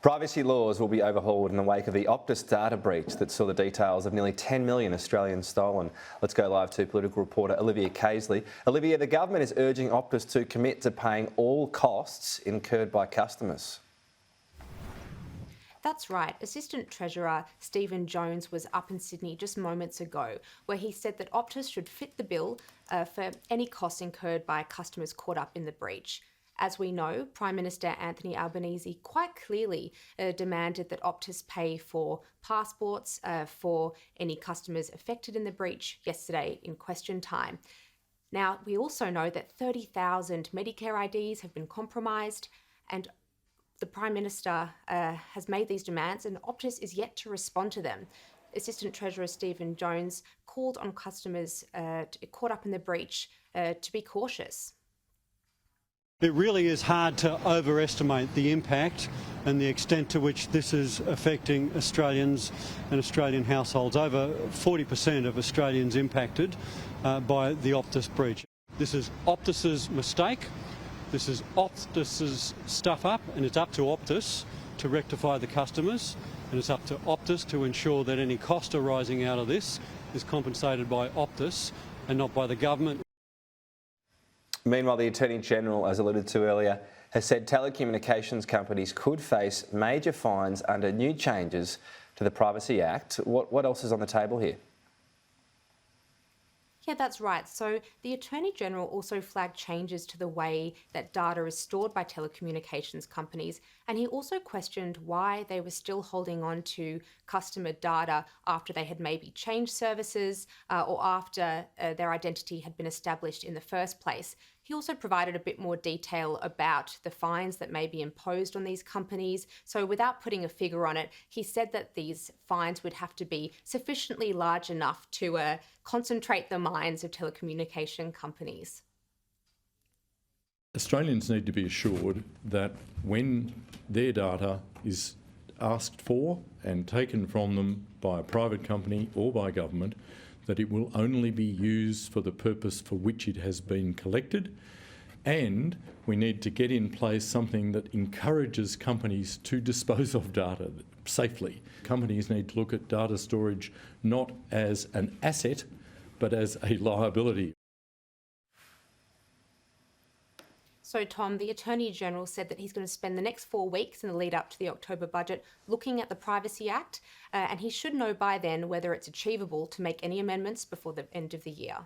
Privacy laws will be overhauled in the wake of the Optus data breach that saw the details of nearly 10 million Australians stolen. Let's go live to political reporter Olivia Casely. Olivia, the government is urging Optus to commit to paying all costs incurred by customers. That's right. Assistant Treasurer Stephen Jones was up in Sydney just moments ago, where he said that Optus should fit the bill for any costs incurred by customers caught up in the breach. As we know, Prime Minister Anthony Albanese quite clearly demanded that Optus pay for passports for any customers affected in the breach yesterday in question time. Now, we also know that 30,000 Medicare IDs have been compromised, and the Prime Minister has made these demands, and Optus is yet to respond to them. Assistant Treasurer Stephen Jones called on customers caught up in the breach to be cautious. It really is hard to overestimate the impact and the extent to which this is affecting Australians and Australian households. Over 40% of Australians impacted by the Optus breach. This is Optus's mistake. This is Optus's stuff up, and it's up to Optus to rectify the customers, and it's up to Optus to ensure that any cost arising out of this is compensated by Optus and not by the government. Meanwhile, the Attorney-General, as alluded to earlier, has said telecommunications companies could face major fines under new changes to the Privacy Act. What else is on the table here? Yeah, that's right. So the Attorney-General also flagged changes to the way that data is stored by telecommunications companies, and he also questioned why they were still holding on to customer data after they had maybe changed services or after their identity had been established in the first place. He also provided a bit more detail about the fines that may be imposed on these companies. So without putting a figure on it, he said that these fines would have to be sufficiently large enough to concentrate the minds of telecommunication companies. Australians need to be assured that when their data is asked for and taken from them by a private company or by government, that it will only be used for the purpose for which it has been collected, and we need to get in place something that encourages companies to dispose of data safely. Companies need to look at data storage not as an asset, but as a liability. So, Tom, the Attorney-General said that he's going to spend the next 4 weeks in the lead up to the October budget looking at the Privacy Act, and he should know by then whether it's achievable to make any amendments before the end of the year.